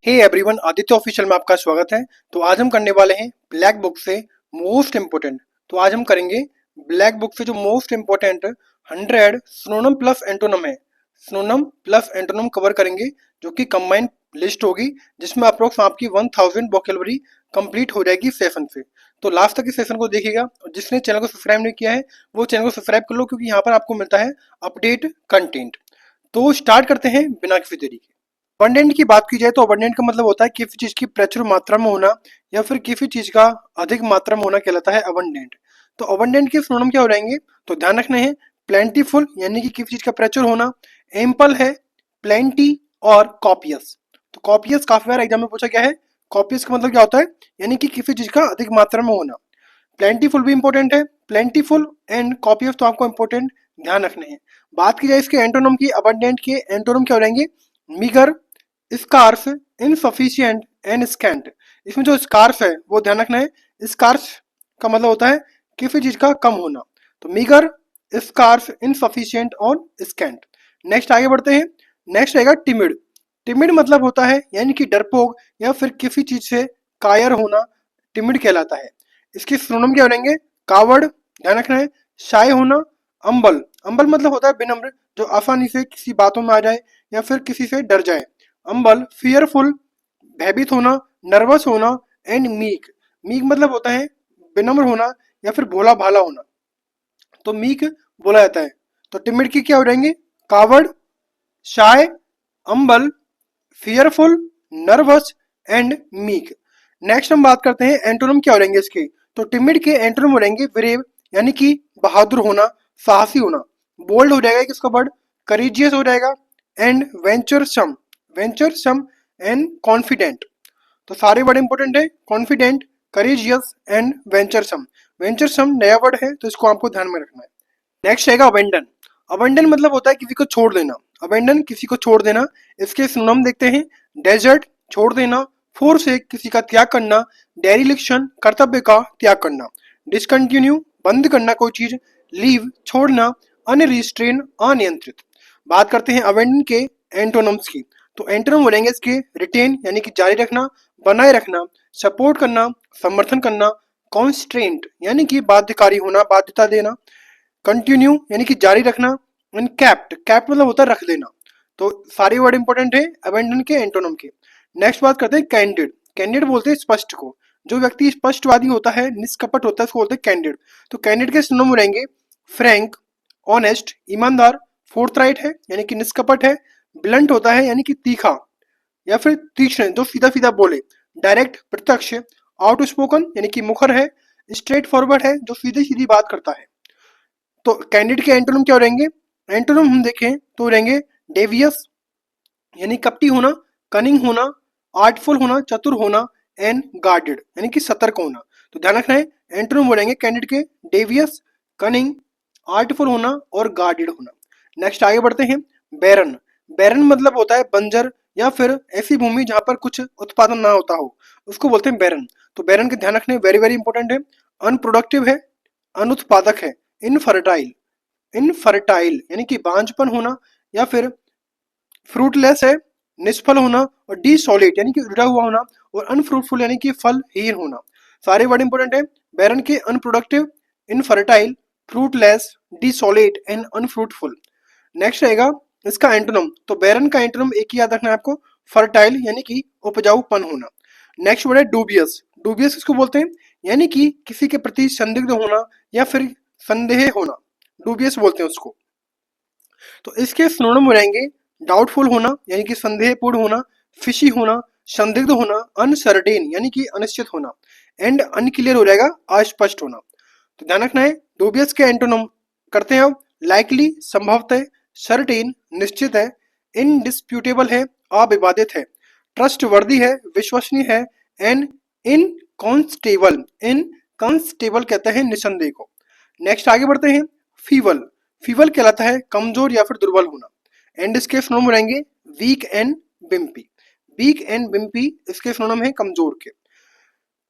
Hey everyone, Aditya official में आपका स्वागत है। तो आज हम करने वाले हैं ब्लैक बुक से मोस्ट इम्पोर्टेंट। तो आज हम करेंगे ब्लैक बुक से जो most important 100 synonym plus antonym है, सिनोनिम प्लस एंटोनिम कवर करेंगे, जो कि कंबाइंड लिस्ट होगी, जिसमें अप्रोक्स आपकी 1000 वोकैबुलरी कंप्लीट हो जाएगी सेशन से। तो लास्ट तक इस सेशन को देखिएगा, और जिसने चैनल को सब्सक्राइब नहीं किया है वो चैनल को सब्सक्राइब कर लो, क्योंकि यहाँ पर आपको मिलता है अपडेट कंटेंट। तो स्टार्ट करते हैं बिना किसी देरी के। अबंडेंट की बात की जाए तो अबंडेंट का मतलब होता है किसी चीज की प्रचुर मात्रा में होना, या फिर किसी चीज का अधिक मात्रा में होना कहलाता है अबंडेंट। तो अबंडेंट के सिनोनिम क्या हो जाएंगे, तो ध्यान रखने हैं। प्लेंटीफुल यानी कि किसी चीज का प्रचुर होना, एम्पल है, प्लेंटी और कॉपियस। तो कॉपियस काफी बार एग्जाम में पूछा गया है। कॉपियस का मतलब क्या होता है, यानी कि किसी चीज का अधिक मात्रा में होना। प्लेंटीफुल भी इंपॉर्टेंट है, प्लेंटीफुल एंड कॉपियस तो आपको इंपॉर्टेंट ध्यान रखने हैं। बात की जाए इसके एंटोनिम की, अबंडेंट के एंटोनिम क्या हो जाएंगे, meagre, scarce, insufficient and scant. इसमें जो स्कार्स है वो ध्यान रखना है। स्कार्स का मतलब होता है किसी चीज का कम होना। तो मीगर, स्कार्स, इनसफिशिएंट और स्कैंट। नेक्स्ट आगे बढ़ते हैं। नेक्स्ट रहेगा टिमिड। टिमिड मतलब होता है यानी कि डरपोक या फिर किसी चीज से कायर होना, टिमिड कहलाता है। इसके सिनोनिम क्या बनेंगे, कावर्ड, ध्यान रखना है, शाय होना, अंबल। अंबल मतलब होता है विनम्र, जो आसानी से किसी बातों में आ जाए या फिर किसी से डर जाए। अंबल, फियरफुल, भयभीत होना, नर्वस होना एंड मीक। मीक मतलब होता है विनम्र होना या फिर भोला भाला होना, तो मीक बोला जाता है। तो टिमिड की क्या हो जाएंगे, कावर्ड, शाय, अंबल, fearful, nervous and meek. Next हम बात करते हैं एंटोनिम क्या हो जाएंगे इसके। तो टिमिड के एंटोनिम हो जाएंगे ब्रेव, यानी कि बहादुर होना, साहसी होना। बोल्ड हो जाएगा किसका वर्ड, करेजियस हो जाएगा, एंड वेंचरसम, वेंचरसम एंड कॉन्फिडेंट। तो सारे वर्ड इंपॉर्टेंट है, कॉन्फिडेंट, करेजियस एंड वेंचरसम। वेंचरसम नया वर्ड है, तो इसको आपको ध्यान में रखना है। नेक्स्ट रहेगा अबेंडन। अबेंडन मतलब होता है किसी को छोड़ देना, अबेंडन किसी को छोड़ देना। इसके सिनोनिम देखते हैं, डेजर्ट, छोड़ देना, फोर्स से किसी का त्याग करना, डेरिलिक्शन, कर्तव्य का त्याग करना, डिसकंटिन्यू, बंद करना कोई चीज, लीव, छोड़ना, अनरिस्ट्रेन, अनियंत्रित। बात करते हैं अबेंडन के एंटोनिम्स की। तो एंटोनिम बनेंगे इसके रिटेन यानी कि जारी रखना, बनाए रखना, सपोर्ट करना, समर्थन करना, कॉन्स्ट्रेंट यानी कि बाध्यकारी होना, बाध्यता देना, कंटिन्यू यानी कि जारी रखना, एंड कैप्ट, कैप्ट मतलब होता है रख देना। तो सारे वर्ड इंपॉर्टेंट है अबेंडन के एंटोनिम के। नेक्स्ट बात करते हैं कैंडिड। कैंडिड बोलते हैं स्पष्ट को, जो व्यक्ति स्पष्टवादी होता है, निष्कपट होता है, उसको बोलते हैं कैंडिड। तो कैंडिड के सिनोनिम रहेंगे फ्रैंक, ऑनेस्ट, ईमानदार, फोर्थराइट है यानी कि निष्कपट है, ब्लंट होता है यानी कि तीखा या फिर तीक्ष्ण, जो सीधा सीधा बोले, डायरेक्ट, प्रत्यक्ष, आउटस्पोकन यानी कि मुखर है, स्ट्रेट फॉरवर्ड है, जो सीधी सीधी बात करता है। तो कैंडिड के एंटोनिम क्या रहेंगे, एंटोनिम हम देखें तो रहेंगे डेवियस यानी कपटी होना, कनिंग होना, आर्टफुल होना, चतुर होना एंड गार्डेड यानी कि सतर्क होना। तो ध्यान रखना है, एंटोनिम हो जाएंगे कैंडिड के डेवियस, कनिंग, आर्टफुल होना और गार्डेड होना। नेक्स्ट आगे बढ़ते हैं। बैरन। बैरन मतलब होता है बंजर या फिर ऐसी भूमि जहां पर कुछ उत्पादन ना होता हो, उसको बोलते हैं बैरन। तो बैरन के ध्यान रखने वेरी वेरी इंपॉर्टेंट है। अनप्रोडक्टिव है, अनुत्पादक है, इनफर्टाइल, इनफर्टाइल यानी कि बांझपन होना, या फिर फ्रूटलेस है, निष्फल होना, और डिसोलेट यानी कि रुड़ा हुआ होना, और अनफ्रूटफुल यानी कि फलहीन होना। सारे वर्ड इंपॉर्टेंट है। बैरन के unproductive, infertile, fruitless, desolate and unfruitful. Next रहेगा इसका एंटोनिम। तो बैरन का एंटोनिम एक ही याद रखना है आपको, फर्टाइल यानी कि उपजाऊपन होना। नेक्स्ट वर्ड है डूबियस। डूबियस किसको बोलते हैं, यानी कि किसी के प्रति संदिग्ध होना या फिर संदेह होना, डूबियस बोलते हैं उसको। तो इसके सिनोनिम हो जाएंगे डाउटफुल होना यानी कि संदेहपूर्ण होना, फिशी होना, संदिग्ध होना, अनसर्टेन यानी कि अनिश्चित होना, एंड अनक्लियर हो जाएगा अस्पष्ट होना। तो ध्यान रखना है, डूबियस के एंटोनिम करते हैं अब। लाइकली, संभवतः, सर्टेन, निश्चित है, इनडिस्प्यूटेबल है, अविवादित है, ट्रस्टवर्दी है, विश्वसनीय है, एंड इनकॉन्स्टेबल, इनकॉन्स्टेबल कहते हैं निसंदेह को। नेक्स्ट आगे बढ़ते हैं। फीवल। फीवल कहलाता है कमजोर या फिर दुर्बल होना, एंड इसके सिनोनिम रहेंगे वीक एंड बिम्पी। वीक एंड बिम्पी इसके सिनोनिम है कमजोर के।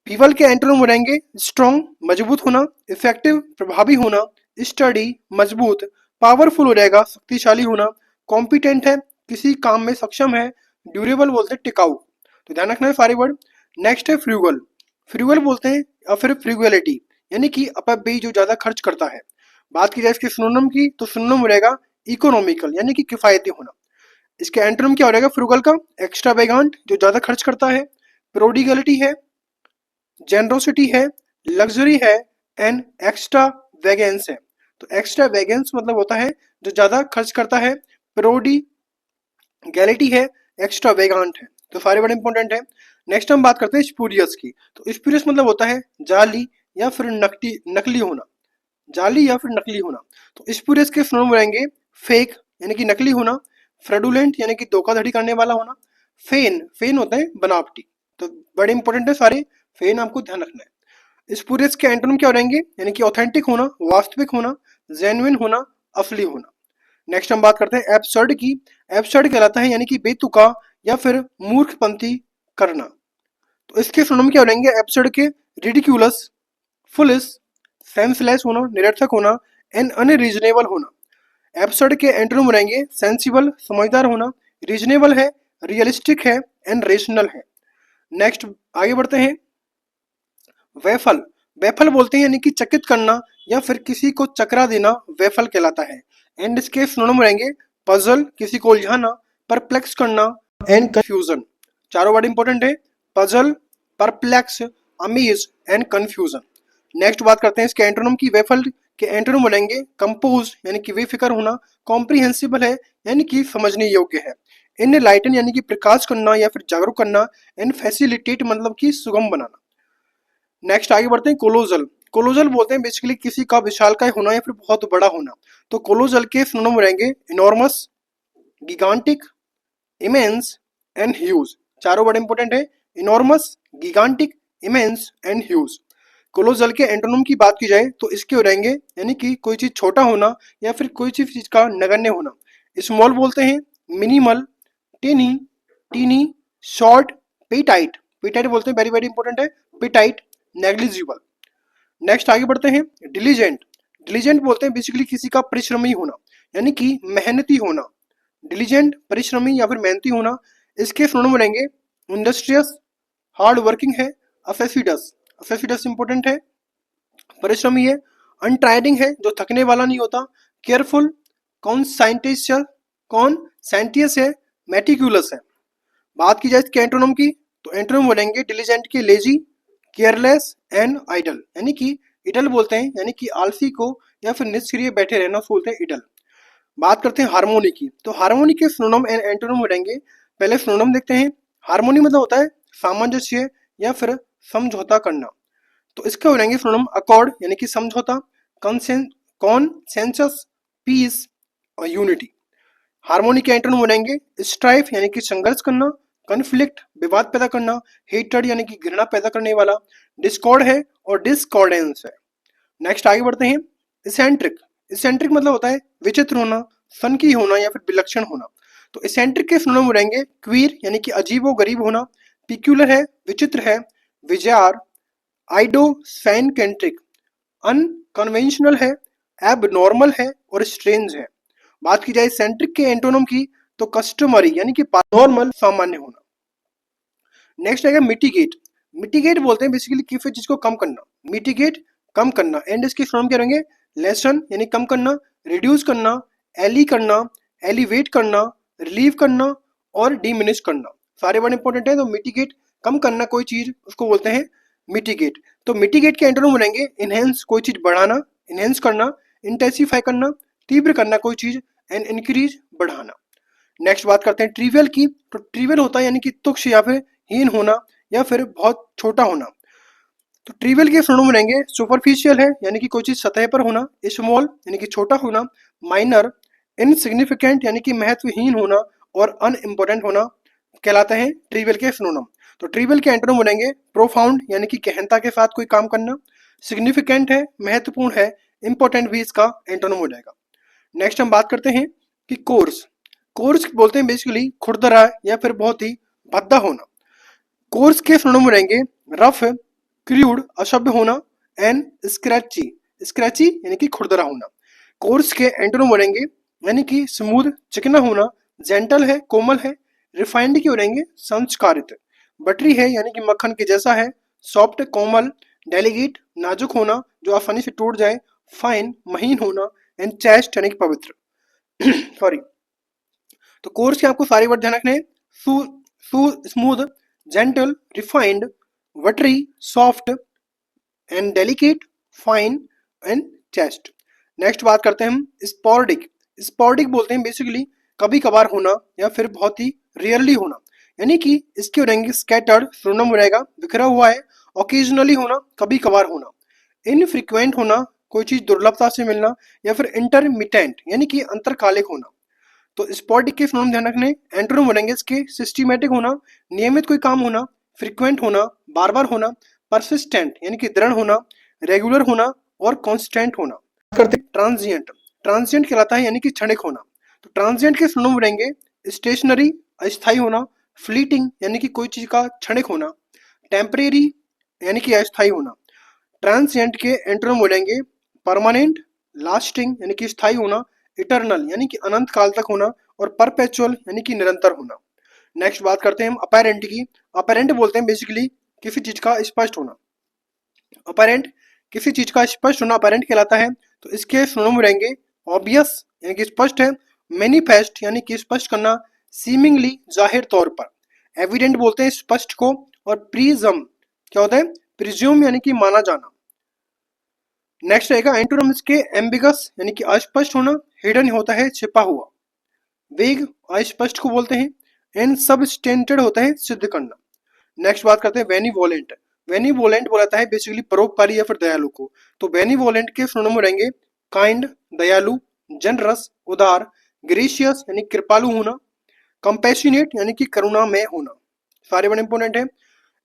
फीवल के एंटोनिम रहेंगे स्ट्रॉन्ग, मजबूत होना, इफेक्टिव, प्रभावी होना, स्टडी, मजबूत, पावरफुल हो जाएगा, शक्तिशाली होना, कॉम्पिटेंट है, किसी काम में सक्षम है, ड्यूरेबल बोलते हैं टिकाऊ। तो ध्यान रखना है सारे वर्ड। नेक्स्ट है फ्रूगल। फ्रूगल बोलते हैं या फिर फ्रूगलिटी, यानी कि अपव्ययी, जो ज्यादा खर्च करता है। बात की जाए इसके सिनोनिम की, तो सिनोनिम रहेगा इकोनॉमिकल, यानी कि किफायती होना। इसके एंटोनिम क्या हो रहेगा फ्रूगल का? एक्स्ट्रावेगेंट, जो ज्यादा खर्च करता है। प्रोडिगलिटी है, जेनरोसिटी है, लग्जरी है, एंड एक्स्ट्रा वेगेंस है। तो एक्स्ट्रा वेगेंस मतलब होता है जो ज्यादा खर्च करता है, प्रोडिगैलिटी है, एक्स्ट्रा वेगांट है। तो सारे बड़े इंपॉर्टेंट है। नेक्स्ट हम बात करते हैं स्पूरियस की। तो स्पूरियस मतलब होता है जाली या फिर नकली नकली होना, जाली या फिर नकली होना। तो स्पूरियस के सिनोनिम रहेंगे फेक, यानी कि नकली होना। फ्रेडुलेंट, यानी कि धोखाधड़ी करने वाला होना। फेन, फेन होते हैं बनावटी। तो बड़े इंपॉर्टेंट है सारे, फेन आपको ध्यान रखना है। स्पूरियस के एंटोनिम क्या रहेंगे? यानी कि ऑथेंटिक होना, वास्तविक होना, जेन्युइन होना, असली होना। नेक्स्ट हम बात करते हैं एब्सर्ड की। एब्सर्ड कहलाता है यानी कि बेतुका या फिर मूर्खपंथी करना। तो इसके सिनोनिम क्या रहेंगे एब्सर्ड के? रिडिक्यूलस, फुलिश, सेंसलेस होना, निरर्थक होना, एंड अनरीजनेबल होना। एब्सर्ड के एंटोनिम रहेंगे सेंसिबल, समझदार होना, रीजनेबल है, रियलिस्टिक है, एंड रेशनल है। नेक्स्ट आगे बढ़ते हैं। वैफल। वैफल बोलते हैं यानी कि चकित करना या फिर किसी को चकरा देना, वैफल कहलाता है। एंड इसके सिनोनिम रहेंगे पजल, किसी को उलझाना, परप्लेक्स करना, एंड कंफ्यूजन। चारों वर्ड इंपॉर्टेंट है, puzzle, perplex, amaze and confusion. Next बात करते हैं इसके एंटोनिम की। वैफल के एंटोनिम बनेंगे कंपोज, यानी कि बेफिक्र होना, कॉम्प्रिहेंसिबल है, यानी कि समझने योग्य है, इन लाइटन, यानी कि प्रकाश करना या फिर जागरूक करना, एंड फैसिलिटेट मतलब कि सुगम बनाना। नेक्स्ट आगे बढ़ते हैं कोलोजल। कोलोजल बोलते हैं बेसिकली किसी का विशालकाय होना या फिर बहुत बड़ा होना। तो कोलोजल के सिनोनिम रहेंगे enormous, gigantic, immense and huge. चारों बड़े इंपॉर्टेंट है, enormous, gigantic, immense and huge. Colossal के एंटोनिम की बात की जाए तो इसके हो रहेंगे यानी कि कोई चीज छोटा होना या फिर कोई चीज का नगण्य होना। स्मॉल बोलते हैं minimal, tiny, teeny, short, petite. Petite बोलते हैं वेरी वेरी इंपॉर्टेंट है, पेटाइट, नेग्लिजिबल। नेक्स्ट आगे बढ़ते हैं डिलीजेंट। डिलीजेंट बोलते हैं बेसिकली किसी का परिश्रमी होना, यानी कि मेहनती होना। डिलीजेंट, परिश्रमी या फिर मेहनती होना। इसके सिनोनिम रहेंगे इंडस्ट्रियस, हार्ड वर्किंग है, अफेसिडस। अफेसिडस इंपॉर्टेंट है, परिश्रमी है। अनट्राइडिंग है, जो थकने वाला नहीं होता। केयरफुल, कॉन्साइंटिशियल, कॉन्सेंटियस है, मेटिकुलस है। बात की जाए इसके एंटोनिम की, तो एंटोनिम बनेंगे डिलीजेंट के लेजी, केयरलेस एंड आइडल, यानी कि इडल बोलते हैं यानी कि आलसी को या फिर निष्क्रिय बैठे रहना उसको बोलते हैं इडल। बात करते हैं हार्मोनी की। तो हार्मोनी के सिनोनिम एंड एंटोनिम रहेंगे। पहले सिनोनिम देखते हैं। हार्मोनी मतलब होता है सामंजस्य या फिर समझौता करना। तो इसके हो रहेंगे सिनोनिम अकॉर्ड, यानी कि समझौता, कॉन्सेंसस, पीस और यूनिटी। हार्मोनी के एंटोनिम बनेंगे स्ट्राइफ, यानी कि संघर्ष करना, कन्फ्लिक्ट, विवाद पैदा करना, हेटर्ड यानी कि घृणा पैदा करने वाला, डिस्कॉर्ड है और डिस्कॉर्डेंस है। नेक्स्ट आगे बढ़ते हैं इसेंट्रिक। इसेंट्रिक मतलब होता है विचित्र होना, सनकी होना या फिर विलक्षण होना। तो इसेंट्रिक के सिनोनिम रहेंगे क्वीर, यानी कि अजीबो गरीब होना, पिक्यूलर है, विचित्र है, विजार, आइडोसेंट्रिक, अनकन्वेंशनल है, एबनॉर्मल है और स्ट्रेंज है। बात की जाए सेंट्रिक के एंटोनिम की, तो कस्टमरी यानी कि नॉर्मल, सामान्य होना। नेक्स्ट आएगा मिटिगेट। मिटिगेट बोलते हैं बेसिकली किसी चीज को कम करना, मिटिगेट, कम करना। एंड इसके फॉर्म क्या रहेंगे लेसन, यानी कम करना, रिड्यूस करना, एली करना, एलिवेट करना, रिलीव करना और डिमिनिश करना। सारे वर्ड इंपॉर्टेंट है। तो मिटिगेट, कम करना कोई चीज, उसको बोलते हैं मिटिगेट। तो मिटिगेट के एंटोनिम बनेंगे इनहेंस, कोई चीज बढ़ाना, इनहेंस करना, इंटेंसिफाई करना, तीव्र करना कोई चीज, एंड इंक्रीज, बढ़ाना। नेक्स्ट बात करते हैं ट्रिवियल की। तो ट्रिवियल होता है यानी कि तुच्छ या फिर हीन होना या फिर बहुत छोटा होना। तो ट्रिवियल के सिनोनिम रहेंगे सुपरफिशियल है, यानी कि कोई चीज सतह पर होना, स्मॉल यानी कि छोटा होना, माइनर, इनसिग्निफिकेंट यानी कि महत्वहीन होना और अनइम्पोर्टेंट होना कहलाते हैं ट्रिवियल के सिनोनिम। तो ट्रिवियल के एंटोनिम बनेंगे प्रोफाउंड, यानी कि गहनता के साथ कोई काम करना, सिग्निफिकेंट है, महत्वपूर्ण है, इंपॉर्टेंट भी इसका एंटोनिम हो जाएगा। नेक्स्ट हम बात करते हैं कि कोर्स। कोर्स बोलते हैं बेसिकली खुरदरा या फिर बहुत ही भद्दा होना। कोर्स के सिनोनिम रहेंगे रफ, क्रूड, असभ्य होना, एंड स्क्रैची। स्क्रैची यानी कि खुरदरा होना। कोर्स के एंटोनिम रहेंगे यानी कि स्मूथ, चिकना होना, जेंटल है, कोमल है, रिफाइंड के रहेंगे संस्कारित। बटरी है यानी कि मक्खन के जैसा है, सॉफ्ट कोमल, डेलिकेट नाजुक होना जो आसानी से टूट जाए, फाइन महीन होना, एंड चेस्ट यानी कि पवित्र सॉरी। तो कोर्स के आपको सारे वर्ड ध्यान रखने हैं। Smooth, gentle, refined, watery, soft and delicate, fine and chest. Next बात करते हैं हम स्पोर्डिक। स्पोर्डिक बोलते हैं बेसिकली कभी कभार होना या फिर बहुत ही रेयरली होना, यानी कि इसके रहेंगे स्कैटर्ड, फ्रोनम रहेगा बिखरा हुआ है, ओकेजनली होना कभी कभार होना, इनफ्रीक्वेंट होना कोई चीज दुर्लभता से मिलना, या फिर इंटरमिटेंट यानी कि अंतरकालिक होना। तो स्पॉटिक के फ्रोनम ध्यान रखने, एंटोनिम बनेंगे इसके सिस्टमैटिक होना, नियमित कोई काम होना, फ्रीक्वेंट होना, बार बार होना, परसिस्टेंट यानी कि दृढ़ होना, रेगुलर होना और कांस्टेंट होना। करते ट्रांजिएंट। ट्रांजिएंट कहलाता है यानी कि क्षणिक होना। तो ट्रांजिएंट के फ्रोनम बनेंगे स्टेशनरी अस्थायी होना, फ्लीटिंग यानी कि कोई चीज का क्षणिक होना, टेम्परेरी यानी कि अस्थायी होना। ट्रांसिएंट के एंटोनिम बोलेंगे परमानेंट, लास्टिंग यानी कि स्थायी होना, इटर्नल यानी कि अनंत काल तक होना, और परपेचुअल यानी कि निरंतर होना। नेक्स्ट बात करते हैं हम अपैरेंट की। अपैरेंट बोलते हैं बेसिकली किसी चीज का स्पष्ट होना। अपैरेंट किसी चीज का स्पष्ट होना अपैरेंट कहलाता है। तो इसके सिनोनिम रहेंगे ऑब्वियस यानी कि स्पष्ट है, मैनिफेस्ट यानी कि स्पष्ट करना, सीमिंगली जाहिर तौर पर, एविडेंट बोलते हैं स्पष्ट को, और प्रिजम क्या होता है, प्रिज्यूम यानी कि माना जाना। नेक्स्ट रहेगा एंटोनिम्स के एम्बिगस यानी कि अस्पष्ट होना, हिडन होता है छिपा हुआ, वेग अस्पष्ट को बोलते हैं, एंड सबस्टेंटेड होता है सिद्ध करना। नेक्स्ट बात करते हैं बेनिवोलेंट। बेनिवोलेंट बोलाता है बेसिकली परोपकारी या फिर दयालु को। तो बेनिवोलेंट के सिनोनिम रहेंगे काइंड दयालु, जनरस उदार, ग्रेशियस यानी कृपालु होना, कंपैशनेट यानी कि करुणामय होना। सारे बड़े इंपॉर्टेंट है।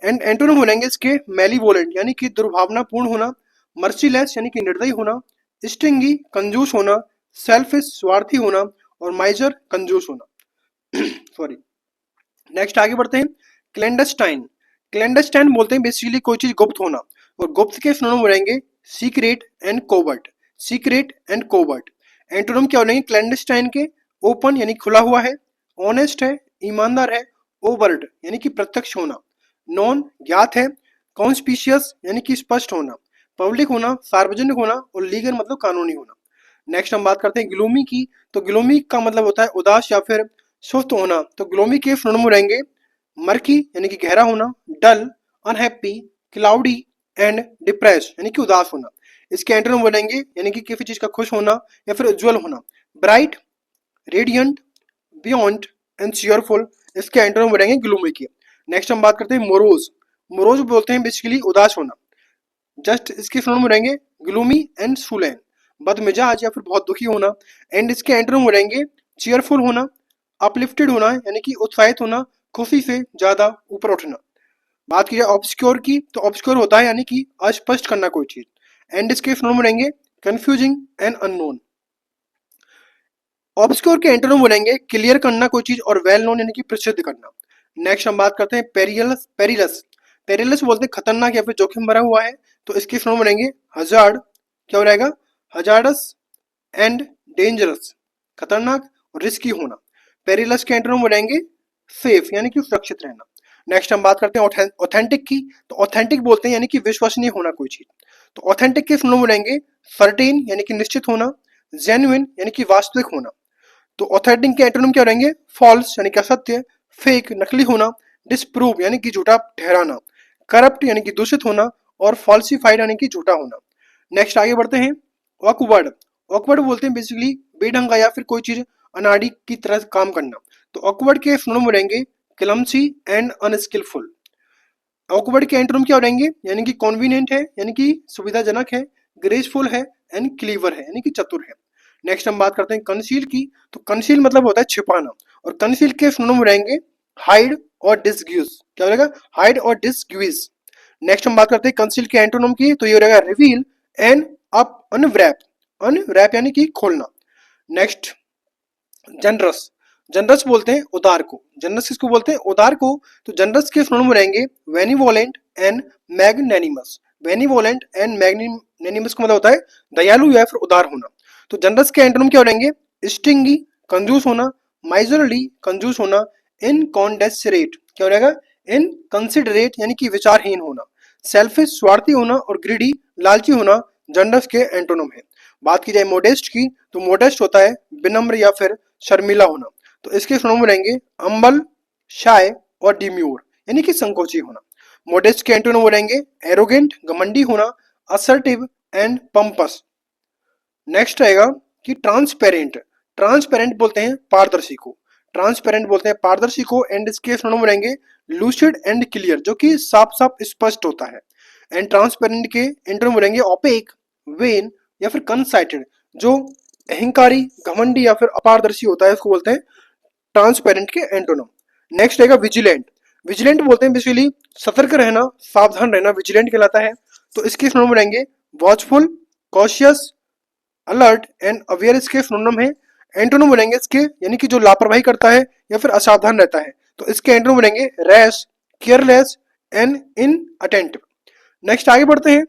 एंड एंटोनिम बनेंगे इसके मेलीवोलेंट यानी कि दुर्भावनापूर्ण होना, मर्सीलेस यानी कि निर्दयी होना, स्टिंगी कंजूस होना, सेल्फिश स्वार्थी होना, और माइजर कंजूस होना सॉरी। नेक्स्ट आगे बढ़ते हैं क्लैंडस्टाइन। क्लैंडस्टाइन बोलते हैं बेसिकली कोई चीज गुप्त होना, और गुप्त के सिनोनिम रहेंगे secret and covert. Secret and covert. Antonym क्या बनेंगे क्लैंडस्टाइन के, ओपन यानी खुला हुआ है, ऑनेस्ट है, ईमानदार है, ओवर्ट यानी कि प्रत्यक्ष होना, नॉन ज्ञात है, कॉन्स्पिशियस यानी कि स्पष्ट होना, पब्लिक होना, सार्वजनिक होना, और लीगल मतलब कानूनी होना। नेक्स्ट हम बात करते हैं ग्लूमी की। तो ग्लूमी का मतलब होता है उदास या फिर सुस्त होना। तो ग्लूमी के सिनोनिम रहेंगे मर्की यानी कि गहरा होना, डल, अनहैप्पी, क्लाउडी एंड डिप्रेस यानी कि उदास होना। इसके एंटोनिम बनेंगे यानी कि किसी चीज का खुश होना या फिर उज्जवल होना, bright, radiant, beyond and cheerful. इसके एंटोनिम बनेंगे ग्लूमी के। नेक्स्ट हम बात करते हैं मोरोज। मोरोज बोलते हैं बेसिकली उदास होना। जस्ट इसके सिनोनिम रहेंगे ग्लूमी एंड सुलैन, बदमिजाज या फिर बहुत दुखी होना। एंड इसके एंटोनिम रहेंगे चीयरफुल होना, अपलिफ्टेड होना यानी कि उत्साहित होना, खुशी से ज्यादा ऊपर उठना। बात की जाए ऑब्सक्योर की, तो ऑब्सक्योर होता है यानी कि अस्पष्ट करना कोई चीज। एंड इसके सिनोनिम रहेंगे कंफ्यूजिंग एंड अननोन। ऑब्सक्योर के एंटोनिम बनेंगे क्लियर करना कोई चीज, और वेल नोन यानी कि प्रसिद्ध करना। नेक्स्ट हम बात करते हैं पेरियलस। पेरिलस पेरिलस बोलते हैं खतरनाक या फिर जोखिम भरा हुआ है। तो इसके सिनोनिम बनेंगे हजार्ड, क्या हो रहेगा, हजार्डस एंड डेंजरस, खतरनाक और रिस्की होना। पेरिलस के एंटोनिम बनेंगे सेफ यानी कि सुरक्षित रहना। नेक्स्ट हम बात करते हैं ऑथेंटिक की। तो ऑथेंटिक बोलते हैं यानी कि विश्वसनीय होना कोई चीज। तो ऑथेंटिक के सिनोनिम बनेंगे सर्टेन यानी कि निश्चित होना, जेन्युइन यानी कि वास्तविक होना। तो ऑथेंटिक के एंटोनिम क्या रहेंगे फॉल्स यानी कि असत्य, फेक नकली होना, डिसप्रूव यानी कि झूठा ठहराना, करप्ट यानी कि दूषित होना, और फॉल्सिफाइड यानी कि झूठा होना। नेक्स्ट आगे बढ़ते हैं ऑकवर्ड। ऑकवर्ड बोलते हैं बेसिकली बेढंगा या फिर कोई चीज अनाड़ी की तरह काम करना। तो ऑकवर्ड के सिनोनिम रहेंगे क्लमसी एंड अनस्किलफुल। ऑकवर्ड के एंटोनिम क्या रहेंगे यानी कि कॉन्वीनियंट है यानी कि सुविधाजनक है, ग्रेसफुल है एंड क्लीवर है यानी कि चतुर है। नेक्स्ट हम बात करते हैं कंसील की। तो कंसील मतलब होता है छिपाना, और कंसील के सिनोनिम रहेंगे हाइड और डिसग्यूज, क्या रहेगा, हाइड और डिसग्यूज। नेक्स्ट हम बात करते हैं कंसील के एंटोनिम की। तो ये रहेगा रिवील एंड अप अनव्रैप, अनव्रैप यानी कि खोलना। Next generous. जनरस बोलते हैं उदार को। जनरस किसको बोलते हैं, उदार को। तो जनरस के सिनोनिम रहेंगे बेनिवोलेंट एंड मैग्नेनिमस। बेनिवोलेंट एंड मैग्नेनिमस का मतलब होता है दयालु या फिर उदार होना। तो जनरस के एंटोनिम क्या रहेंगे स्टिंगी कंजूस होना, माइजरली कंजूस होना, इनकॉन्डेसरेट क्या हो रहेगा इनकंसिडरेट यानी कि विचारहीन होना, सेल्फिश स्वार्थी होना और ग्रीडी लालची होना जनरस के एंटोनिम है। बात की जाए मोडेस्ट की, तो मोडेस्ट होता है विनम्र या फिर शर्मिला होना, तो इसके सिनोनिम रहेंगे हम्बल, शाय और डिम्यूर यानी कि संकोची होना। मोडेस्ट के एंटोनिम रहेंगे एरोगेंट घमंडी होना, असर्टिव एंड पंपस। नेक्स्ट रहेगा कि ट्रांसपेरेंट, ट्रांसपेरेंट बोलते हैं पारदर्शी को, ट्रांसपेरेंट बोलते हैं पारदर्शी को, एंड इसके सिनोनिम रहेंगे लूसिड एंड क्लियर जो कि साफ साफ स्पष्ट होता है। एंड ट्रांसपेरेंट के एंटोनिम रहेंगे ओपेक, वेन या फिर कंसाइटेड जो अहंकारी, घमंडी या फिर अपारदर्शी होता है, उसको बोलते हैं ट्रांसपेरेंट के एंटोनिम। नेक्स्ट रहेगा विजिलेंट, विजिलेंट बोलते हैं बेसिकली सतर्क रहना, सावधान रहना, विजिलेंट कहलाता है। तो इसके सिनोनिम रहेंगे watchful, cautious, alert and aware इसके सिनोनिम है। एंटोनिम बनेंगे इसके यानी कि जो लापरवाही करता है या फिर असावधान रहता है, तो इसके एंटोनिम बनेंगे rash, careless and inattentive. Next आगे बढ़ते हैं।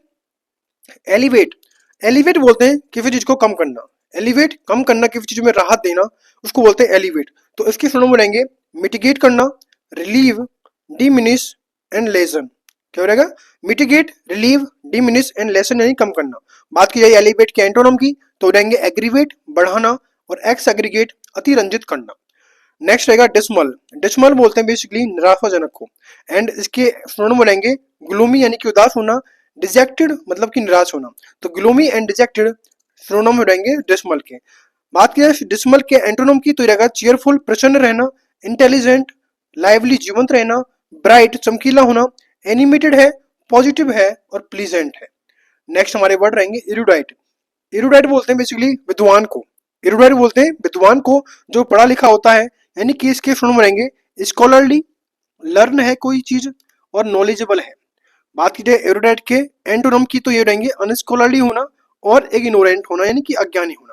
एलिवेट, एलिवेट बोलते हैं किसी चीज को कम करना, एलिवेट कम करना, किसी चीज में राहत देना, उसको बोलते हैं एलिवेट। तो इसके सिनोनिम बनेंगे मिटिगेट करना, रिलीव, डिमिनिश एंड लेसन। क्या हो रहेगा? Mitigate, relieve, diminish and lesson यानी कम करना। बात की जाए एलिवेट के एंटोनिम की, तो रहेंगे एग्रीवेट बढ़ाना और एक्स एग्रीगेट अतिरंजित करना। नेक्स्ट रहेगा डिसमल, डिसमल बोलते हैं बेसिकली निराशाजनक को, एंड इसके सिनोनिम बनेंगे ग्लूमी यानी कि उदास होना, डिजेक्टेड मतलब कि निराश होना। तो ग्लूमी एंड डिजेक्टेड सिनोनिम रहेंगे डिसमल के। बात की जाए डिसमल के एंटोनिम की, तो रहेगा चीयरफुल प्रसन्न रहना, इंटेलिजेंट लाइवली जीवंत रहना, ब्राइट चमकीला होना, एनिमेटेड है, पॉजिटिव है और प्लीजेंट है। नेक्स्ट हमारे वर्ड रहेंगे इरुडाइट, इरुडाइट बोलते हैं बेसिकली विद्वान को, इरुडाइट बोलते हैं विद्वान को जो पढ़ा लिखा होता है, यानी कि इसके सिनोनिम रहेंगे स्कॉलरली, लर्न है कोई चीज और नॉलेजेबल है। बात की जाए एरुडाइट के एंटोनिम की, तो ये रहेंगे अनस्कॉलरली होना और इग्नोरेंट होना यानी कि अज्ञानी होना।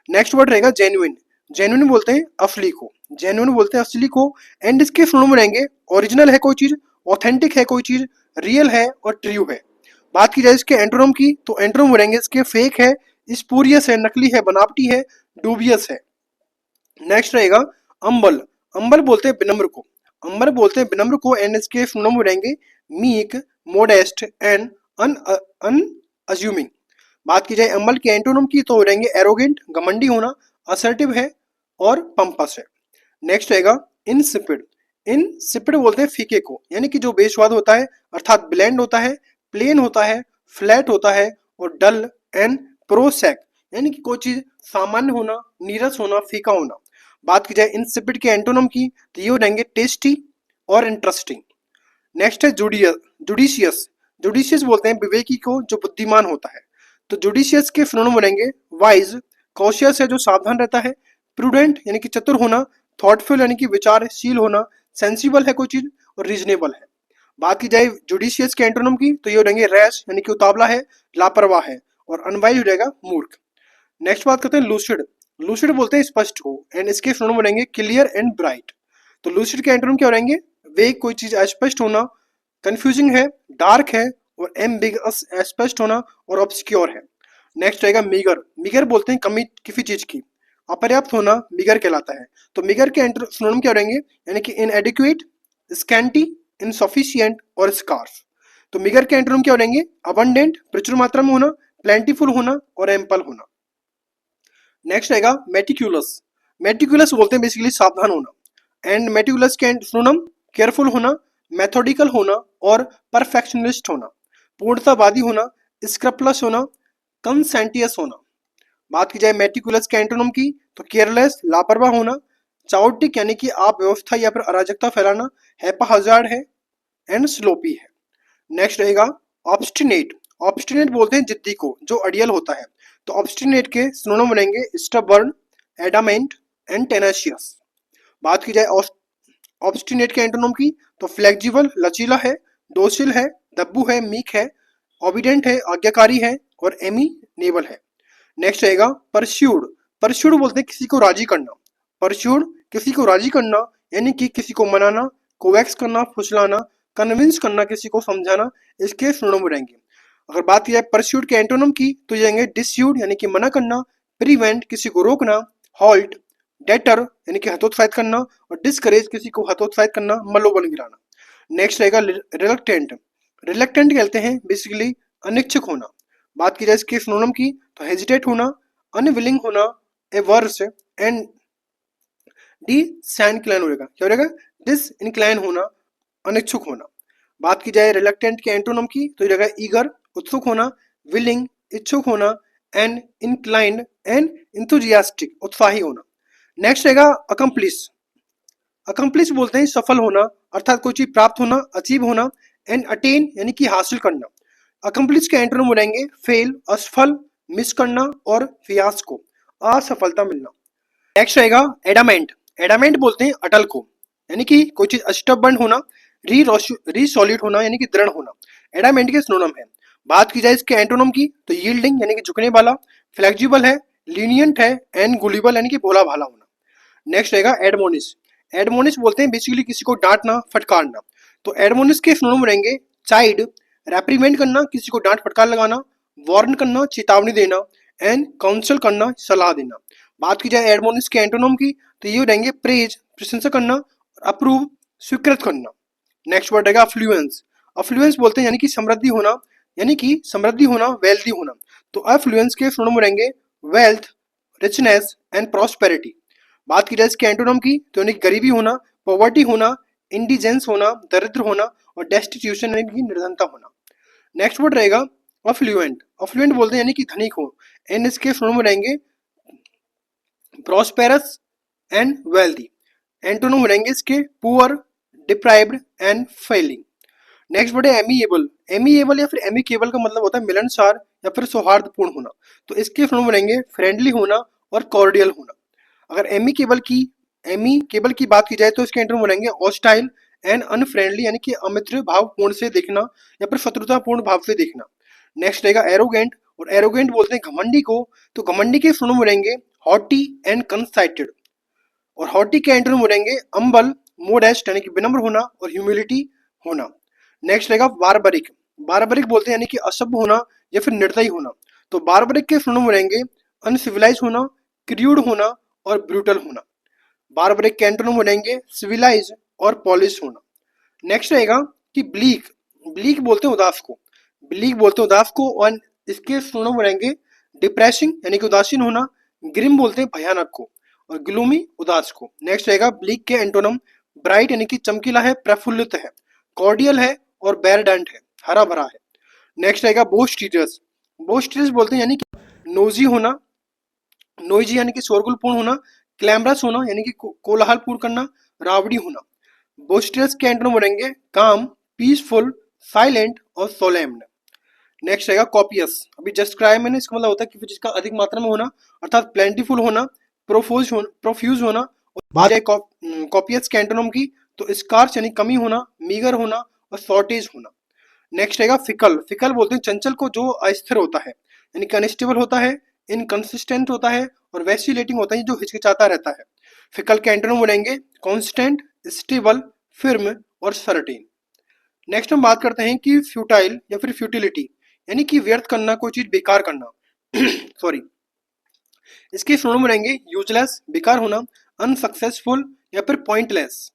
नेक्स्ट वर्ड रहेगा जेन्युइन, जेन्युइन बोलते हैं असली को, जेन्युइन बोलते हैं असली को, एंड इसके सिनोनिम रहेंगे ओरिजिनल है कोई चीज, ऑथेंटिक है कोई चीज, रियल है और ट्रू है। बात की जाए इसके एंटोनिम की, तो एंटोनिम रहेंगे इसके फेक है, स्पूरियस है नकली है बनावटी है, डूबियस है। नेक्स्ट रहेगा अम्बल, अम्बल बोलते हैं विनम्र को, अम्बर बोलते हैं विनम्र को, एंड इसके सिनोनिम रहेंगे मीक, मोडेस्ट एंड अनअज्यूमिंग। बात की जाए अम्बल के एंटोनिम की, तो रहेंगे एरोगेंट घमंडी होना, असर्टिव है और पंपस है। नेक्स्ट रहेगा इनसिपिड, इनसिपिड बोलते हैं फीके को, यानी कि जो बेस्वाद होता है, अर्थात ब्लेंड होता है, प्लेन होता है, फ्लैट होता है और डल एंड प्रोसेक यानी कि कोई चीज सामान्य होना, नीरस होना, फीका होना। बात की जाए इनसिपिड के एंटोनिम की, तो ये हो रहेंगे टेस्टी और इंटरेस्टिंग। नेक्स्ट है जुडिशियस, जुडिशियस बोलते हैं विवेकी को जो बुद्धिमान होता है। तो जुडिशियस के सिनोनिम बनेंगे वाइज, कॉशियस है जो सावधान रहता है, प्रूडेंट यानी कि चतुर होना, थॉटफुल यानी कि विचारशील होना, सेंसिबल है कोई चीज और रीजनेबल है। बात की जाए जुडिशियस के एंटोनिम की, तो ये हो रहेंगे रैश यानी कि उतावला है, लापरवाह है और अनवाइज हो जाएगा मूर्ख। नेक्स्ट बात करते हैं लूसिड, लूसिड बोलते हैं स्पष्ट को, एंड इसके सिनोनिम बनेंगे क्लियर एंड ब्राइट। तो लूसिड के एंटोनिम क्या रहेंगे? वेग कोई चीज अस्पष्ट होना, कंफ्यूजिंग है, डार्क है और एम्बिगस अस्पष्ट होना और ऑब्सक्योर है। नेक्स्ट रहेगा मीगर, मीगर बोलते हैं कमी किसी चीज की, अपर्याप्त होना मीगर कहलाता है। तो मीगर के सिनोनिम क्या रहेंगे? यानी कि इनएडिक्वेट, स्कैंटी, इनसफिशिएंट और स्कार्स। तो मीगर के एंटोनिम क्या रहेंगे? अबंडेंट प्रचुर मात्रा में होना, प्लेंटीफुल होना और एम्पल होना। नेक्स्ट रहेगा मेटिकुलस, मेटिकुलस बोलते हैं बेसिकली सावधान होना, एंड मेटिकुलस के सिनोनिम केयरफुल होना, मेथोडिकल होना और परफेक्शनिस्ट होना, पूर्णतावादी होना, स्क्रपलस होना, कंसेंटियस होना। बात की जाए मेटिकुलस के एंटोनिम की, तो केयरलेस लापरवाह होना, चाउटिक यानी कि आप व्यवस्था या फिर अराजकता फैलाना, हैपाहजार्ड है एंड स्लोपी है। नेक्स्ट रहेगा ऑब्स्टिनेट, ऑब्स्टिनेट बोलते हैं जिद्दी को जो अड़ियल होता है। तो ऑब्स्टिनेट के सिनोनिम बनेंगे स्टबर्न, एडामेंट एंड टेनेशियस। बात की जाए ऑब्स्टिनेट के एंटोनिम की, तो फ्लेक्सिबल लचीला है, डोसिल है, दब्बू है, मीक है, ओबिडेंट है आज्ञाकारी है और एमिनेबल है। नेक्स्ट रहेगा परस्यूड, परस्यूड बोलते हैं किसी को राजी करना, परस्यूड किसी को राजी करना यानी कि किसी को मनाना, कोवैक्स करना, फुसलाना, कन्विंस करना, किसी को समझाना, इसके सिनोनिम रहेंगे। अगर बात की जाए परस्यूड के एंटोनिम की, तो ये रहेंगे डिस्यूड यानी कि मना करना, प्रिवेंट किसी को रोकना, हॉल्ट डेटर यानी कि हतोत्साहित करना और डिस्करेज किसी को हतोत्साहित करना, मनोबल गिराना। नेक्स्ट रहेगा रिलक्टेंट। रिलक्टेंट कहते हैं बेसिकली अनिच्छुक होना। बात की जाए इसके सिनोनिम की तो हेजिटेट होना, अनविलिंग होना, एवर्स एंड डिसइंक्लाइन हो जाएगा, क्या हो जाएगा, डिसइंक्लाइन होना, अनिच्छुक होना। बात की जाए रिलक्टेंट के एंटोनिम की तो ये रहेगा ईगर, उत्सुक होना, विलिंग, इच्छुक होना, एंड इंक्लाइंड एंड इंथुजियास्टिक, उत्साही होना। नेक्स्ट रहेगा अकम्प्लिश। अकम्प्लिश बोलते हैं सफल होना, अर्थात कोई चीज प्राप्त होना, अचीव होना, एंड अटेन यानी कि हासिल करना। अकम्प्लिश के एंटोनिम हो जाएंगे फेल, असफल, मिस करना, और फियास्को, असफलता मिलना। नेक्स्ट रहेगा एडामेंट। एडामेंट बोलते हैं अटल को, यानी कि कोई चीज स्टबर्न होना, री सॉलिड होना यानी कि दृढ़ होना। एडामेंट के सिनोनिम है। बात की जाए इसके एंटोनिम की तो यील्डिंग यानी कि झुकने वाला, फ्लेक्सिबल है, लीनियंट है, एंड गुलिबल यानी कि भोला भाला होना। नेक्स्ट रहेगा एडमोनिश। एडमोनिश बोलते हैं बेसिकली किसी को डांटना, फटकारना। तो एडमोनिश के सिनोनिम रहेंगे चाइड, रेप्रीमेंट करना, किसी को डांट फटकार लगाना, वार्न करना, चेतावनी देना, एंड काउंसल करना, सलाह देना। बात की जाए एडमोनिश के एंटोनिम की तो ये रहेंगे प्रेज, प्रशंसा करना, अप्रूव, स्वीकृत करना। नेक्स्ट वर्ड रहेगा अफ्लुएंस। अफ्लुएंस बोलते हैं यानी कि समृद्धि होना, यानी कि समृद्धि होना, वेल्दी होना। तो अफ्लुएंस के सिनोनिम रहेंगे वेल्थ, रिचनेस, एंड प्रॉस्पेरिटी। बात की जाए इसके एंटोनिम की तो यानी गरीबी होना, पॉवर्टी होना, इंडिजेंस होना, दरिद्र होना, और डेस्टिट्यूशन यानी कि निर्धनता होना। नेक्स्ट वर्ड रहेगा अफ्लुएंट। अफ्लुएंट बोलते हैं यानी कि धनिक हो, एंड इसके सिनोनिम रहेंगे प्रॉस्पेरस एंड वेल्दी। एंटोनिम रहेंगे इसके poor, deprived, and failing. Next word है एमिएबल। एमिएबल या फिर एमिकेबल का मतलब होता है मिलनसार या फिर सौहार्दपूर्ण होना। तो इसके सिनोनिम रहेंगे फ्रेंडली होना और कॉर्डियल होना। अगर एमी केबल की बात की जाए तो इसके एंटोनिम रहेंगे हॉस्टाइल एंड अनफ्रेंडली यानी कि अमित्र भावपूर्ण से देखना या फिर शत्रुतापूर्ण भाव से देखना। नेक्स्ट रहेगा एरोगेंट। और एरोगेंट बोलते हैं घमंडी को। तो घमंडी के सिनोनिम रहेंगे हॉटी एंड कंसाइटेड। और हॉटी के एंटोनिम रहेंगे अम्बल, मोडेस्ट यानी कि विनम्र होना, और ह्यूमिलिटी होना। नेक्स्ट रहेगा बारबरिक। बारबरिक बोलते हैं यानी कि असभ्य होना या फिर निर्दयी होना। तो बारबरिक के सिनोनिम रहेंगे अनसिविलाइज होना, क्रूड होना, और ब्रूटल होना। बारबरिक के एंटोनिम रहेंगे सिविलाइज और पॉलिश होना। नेक्स्ट रहेगा कि ब्लीक। ब्लीक बोलते हैं उदास को। ब्लीक बोलते हैं उदास को, और इसके सिनोनिम रहेंगे डिप्रेसिंग यानी कि उदासीन होना, ग्रिम बोलते हैं भयानक को, और ग्लूमी उदास को। नेक्स्ट रहेगा ब्लीक के एंटोनिम ब्राइट यानी कि चमकीला है, प्रफुल्लित है, कॉर्डियल है, और बेरडेंट है, हरा भरा है। नेक्स्ट रहेगा बोस्टिरियस। बोस्टिरियस बोलते हैं यानी कि नोजी होना, नोइजी यानी कि शोरगुलपूर्ण होना, क्लैमरस होना यानी कि कोलाहलपूर्ण करना, रावड़ी होना। बोस्टिरियस के एंटोनिम रहेंगे काम, पीसफुल, साइलेंट, और सोलेम्न। नेक्स्ट रहेगा कॉपियस। अभी जस्ट कराया मैंने, इसका मतलब होता है कि जिसका अधिक मात्रा में होना, अर्थात प्लेंटीफुल होना, प्रोफ्यूज होना। और बात है कॉपियस के एंटोनिम की तो स्कार्स यानी कमी होना, मीगर होना, और शॉर्टेज होना। नेक्स्ट रहेगा फिकल। फिकल बोलते हैं चंचल को, जो अस्थिर होता है यानी कि अनस्टेबल होता है, इनकंसिस्टेंट होता है, और वैसिलेटिंग होता है, जो हिचकिचाता रहता है। फिकल के एंटोनिम रहेंगे कांस्टेंट, स्टेबल, फिर्म, और सर्टेन। नेक्स्ट हम बात करते हैं कि फ्यूटाइल या फिर फ्यूटिलिटी यानी कि व्यर्थ करना, कोई चीज बेकार करना। सॉरी। इसके सिनोनिम रहेंगे यूजलेस, बेकार होना, अनसक्सेसफुल, या फिर पॉइंटलेस।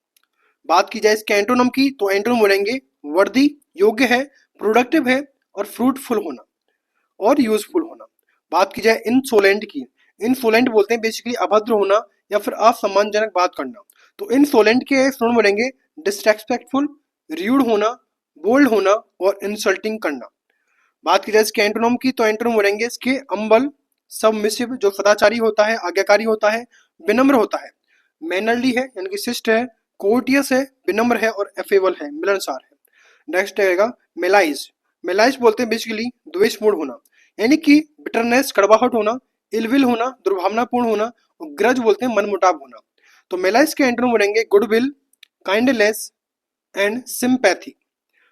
बात की जाए इसके एंटोनिम की तो एंटोनिम रहेंगे वर्दी, योग्य है, प्रोडक्टिव है, और फ्रूटफुल होना, और यूजफुल होना। बात की जाए इंसोलेंट की, इंसोलेंट बोलते हैं बेसिकली अभद्र होना या फिर असम्मानजनक बात करना। तो इंसोलेंट के सिनोनिम रहेंगे डिसरेस्पेक्टफुल, र्यूड होना, बोल्ड होना, और इंसल्टिंग करना। बात की जाए इसके एंटोनिम की तो एंटोनिम रहेंगे इसके अम्बल, सबमिसिव जो सदाचारी होता है, आज्ञाकारी होता है, विनम्र होता है, मैनरली है यानी कि शिष्ट है, कोर्टियस है, विनम्र है, और एफेबल है, मिलनसार है। नेक्स्ट रहेगा मेलाइज। मेलाइज बोलते हैं बेसिकली द्वेषपूर्ण होना यानी कि बिटरनेस, कड़वाहट होना, इलविल होना, दुर्भावनापूर्ण होना, और ग्रज बोलते हैं मनमुटाव होना। तो मेलाइज के एंटोनिम रहेंगे goodwill, kindness, and sympathy.